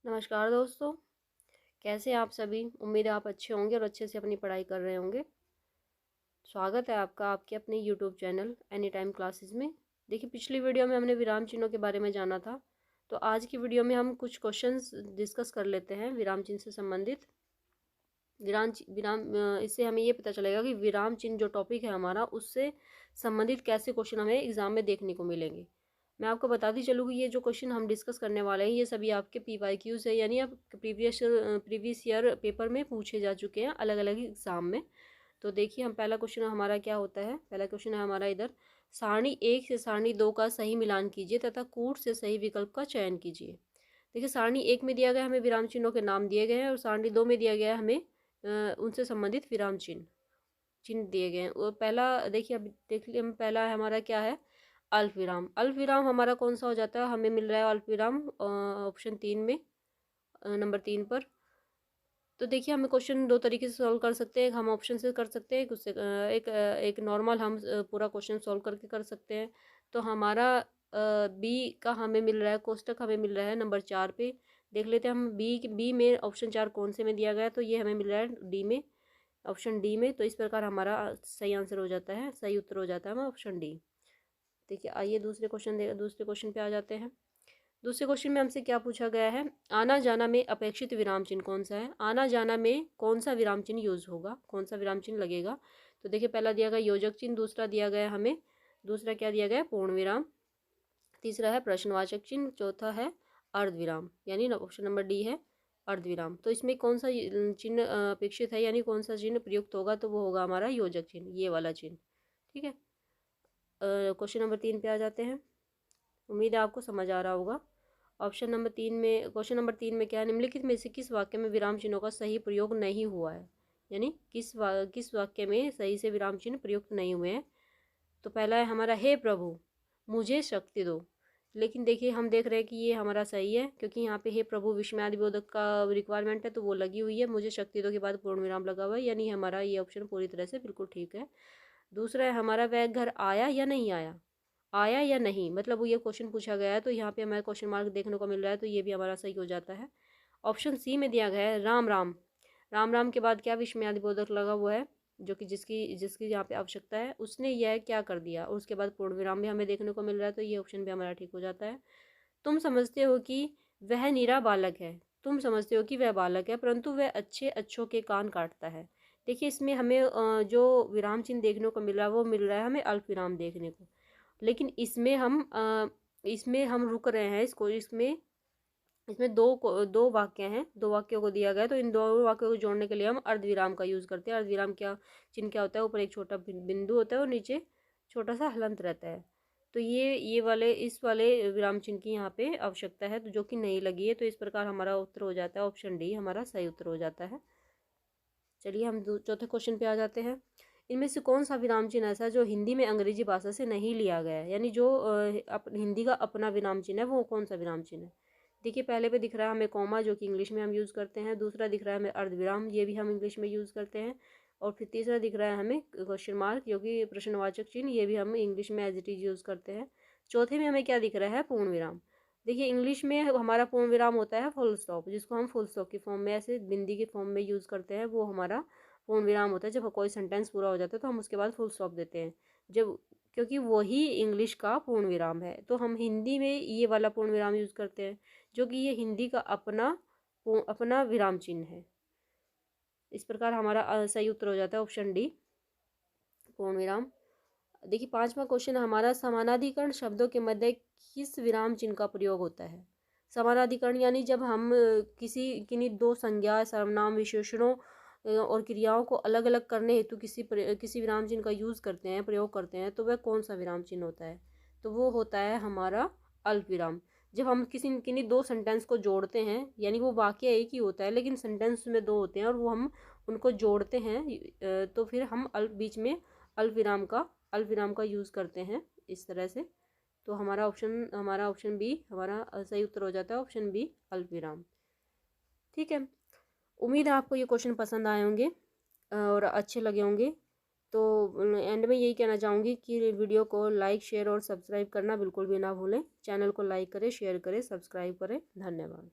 नमस्कार दोस्तों, कैसे हैं आप सभी। उम्मीद है आप अच्छे होंगे और अच्छे से अपनी पढ़ाई कर रहे होंगे। स्वागत है आपका आपके अपने YouTube channel any time classes में। देखिए, पिछली वीडियो में हमने विराम चिन्हों के बारे में जाना था, तो आज की वीडियो में हम कुछ क्वेश्चंस डिस्कस कर लेते हैं विराम चिन्ह से संबंधित। इससे हमें ये पता चलेगा कि विराम चिन्ह जो टॉपिक है हमारा, उससे संबंधित कैसे क्वेश्चन हमें एग्जाम में देखने को मिलेंगे। मैं आपको बताती चलूँ कि ये जो क्वेश्चन हम डिस्कस करने वाले हैं ये सभी आपके PYQs है, यानी आप प्रीवियस ईयर पेपर में पूछे जा चुके हैं अलग अलग एग्जाम में। तो देखिए, हम पहला क्वेश्चन हमारा क्या होता है। पहला क्वेश्चन है हमारा इधर, सारणी 1 से सारणी 2 का सही मिलान कीजिए तथा कूट से सही विकल्प का चयन कीजिए। देखिए, सारणी 1 में दिया गया हमें विराम चिन्हों के नाम दिए गए हैं और सारणी 2 में दिया गया है हमें उनसे संबंधित विराम चिन्ह दिए गए हैं। और पहला देखिए, अब देख लिया, हम पहला है हमारा क्या है, अल्प विराम। अल्प विराम हमारा कौन सा हो जाता है, हमें मिल रहा है अल्प विराम ऑप्शन 3 में, नंबर 3 पर। तो देखिए, हमें क्वेश्चन दो तरीके से सॉल्व कर सकते हैं। एक हम ऑप्शन से कर सकते हैं, एक नॉर्मल हम पूरा क्वेश्चन सॉल्व करके कर सकते हैं। तो हमारा बी का हमें मिल रहा है, कोष्टक हमें मिल रहा है नंबर 4 पे। देख लेते हैं हम बी में ऑप्शन 4 कौन से में दिया गया है, तो ये हमें मिल रहा है डी में, ऑप्शन डी में। तो इस प्रकार हमारा सही आंसर हो जाता है, सही उत्तर हो जाता है हमारा ऑप्शन डी। देखिए, आइए दूसरे क्वेश्चन पे आ जाते हैं। दूसरे क्वेश्चन में हमसे क्या पूछा गया है, आना जाना में अपेक्षित विराम चिन्ह कौन सा है। आना जाना में कौन सा विराम चिन्ह यूज होगा, कौन सा विराम चिन्ह लगेगा। तो देखिए, पहला दिया गया योजक चिन्ह, दूसरा दिया गया हमें, दूसरा क्या दिया गया है, पूर्ण विराम, तीसरा है प्रश्नवाचक चिन्ह, चौथा है अर्धविराम, यानी ऑप्शन नंबर डी है अर्धविराम। तो इसमें कौन सा चिन्ह अपेक्षित है, यानी कौन सा चिन्ह प्रयुक्त होगा, तो वो होगा हमारा योजक चिन्ह, ये वाला चिन्ह। ठीक है, क्वेश्चन नंबर 3 पे आ जाते हैं। उम्मीद है आपको समझ आ रहा होगा। ऑप्शन नंबर 3 में, क्वेश्चन नंबर 3 में क्या है, निम्नलिखित में से किस वाक्य में विराम चिन्हों का सही प्रयोग नहीं हुआ है, यानी किस वाक्य में सही से विराम चिन्ह प्रयुक्त नहीं हुए हैं। तो पहला है हमारा, हे प्रभु मुझे शक्ति दो। लेकिन देखिए, हम देख रहे हैं कि ये हमारा सही है, क्योंकि यहाँ पे हे प्रभु विस्मयादि बोधक का रिक्वायरमेंट है, तो वो लगी हुई है। मुझे शक्ति दो के बाद पूर्ण विराम लगा हुआ है, यानी हमारा ये ऑप्शन पूरी तरह से बिल्कुल ठीक है। दूसरा है हमारा, वह घर आया या नहीं आया। आया या नहीं, मतलब वो ये क्वेश्चन पूछा गया है, तो यहाँ पे हमें क्वेश्चन मार्क देखने को मिल रहा है, तो ये भी हमारा सही हो जाता है। ऑप्शन सी में दिया गया है, राम राम। राम राम के बाद क्या विस्मयादि बोधक लगा हुआ है, जो कि जिसकी जिसकी यहाँ पे आवश्यकता है, उसने यह क्या कर दिया, और उसके बाद पूर्ण विराम भी हमें देखने को मिल रहा है, तो ये ऑप्शन भी हमारा ठीक हो जाता है। तुम समझते हो कि वह नीरा बालक है। तुम समझते हो कि वह बालक है, परंतु वह अच्छे अच्छों के कान काटता है। देखिए, इसमें हमें जो विराम चिन्ह देखने को मिल रहा है, वो मिल रहा है हमें अल्प विराम देखने को। लेकिन इसमें हम रुक रहे हैं, इसको इसमें इसमें दो वाक्य हैं, दो वाक्यों को दिया गया है, तो इन दो वाक्यों को जोड़ने के लिए हम अर्धविराम का यूज़ करते हैं। अर्धविराम क्या चिन्ह क्या होता है, ऊपर एक छोटा बिंदु होता है और नीचे छोटा सा हलंत रहता है। तो ये वाले इस वाले विराम चिन्ह की यहाँ पे आवश्यकता है, तो जो कि नहीं लगी है, तो इस प्रकार हमारा उत्तर हो जाता है ऑप्शन डी, हमारा सही उत्तर हो जाता है। चलिए, हम चौथे क्वेश्चन पे आ जाते हैं। इनमें से कौन सा विराम चिन्ह ऐसा है जो हिंदी में अंग्रेजी भाषा से नहीं लिया गया है, यानी जो हिंदी का अपना विराम चिन्ह है, वो कौन सा विराम चिन्ह है। देखिए, पहले पे दिख रहा है हमें कॉमा, जो कि इंग्लिश में हम यूज़ करते हैं। दूसरा दिख रहा है हमें अर्धविराम, ये भी हम इंग्लिश में यूज़ करते हैं। और फिर तीसरा दिख रहा है हमें क्वेश्चन मार्क, जो कि प्रश्नवाचक चिन्ह, ये भी हम इंग्लिश में एज इट इज़ यूज़ करते हैं। चौथे में हमें क्या दिख रहा है, पूर्ण विराम। देखिए, इंग्लिश में हमारा पूर्ण विराम होता है फुल स्टॉप, जिसको हम फुल स्टॉप की फॉर्म में, ऐसे बिंदी के फॉर्म में यूज़ करते हैं, वो हमारा पूर्ण विराम होता है। जब कोई सेंटेंस पूरा हो जाता है, तो हम उसके बाद फुल स्टॉप देते हैं, जब क्योंकि वही इंग्लिश का पूर्ण विराम है। तो हम हिंदी में ये वाला पूर्ण विराम यूज़ करते हैं, जो कि ये हिंदी का अपना विराम चिन्ह है। इस प्रकार हमारा सही उत्तर हो जाता है ऑप्शन डी, पूर्ण विराम। देखिए, पांचवा क्वेश्चन हमारा, समानाधिकरण शब्दों के मध्य किस विराम चिन्ह का प्रयोग होता है। समानाधिकरण यानी जब हम किन्हीं दो संज्ञा, सर्वनाम, विशेषणों और क्रियाओं को अलग अलग करने हेतु किसी विराम चिन्ह का यूज़ करते हैं, प्रयोग करते हैं, तो वह कौन सा विराम चिन्ह होता है। तो वो होता है हमारा अल्प विराम। जब हम किन्हीं दो सेंटेंस को जोड़ते हैं, यानी वो वाक्य एक ही होता है लेकिन सेंटेंस में दो होते हैं, और वो हम उनको जोड़ते हैं, तो फिर हम बीच में अल्प विराम का यूज़ करते हैं इस तरह से। तो हमारा ऑप्शन बी हमारा सही उत्तर हो जाता है, ऑप्शन बी अल्प विराम। ठीक है, उम्मीद है आपको ये क्वेश्चन पसंद आए होंगे और अच्छे लगे होंगे। तो एंड में यही कहना चाहूँगी कि वीडियो को लाइक, शेयर और सब्सक्राइब करना बिल्कुल भी ना भूलें। चैनल को लाइक करें, शेयर करें, सब्सक्राइब करें। धन्यवाद।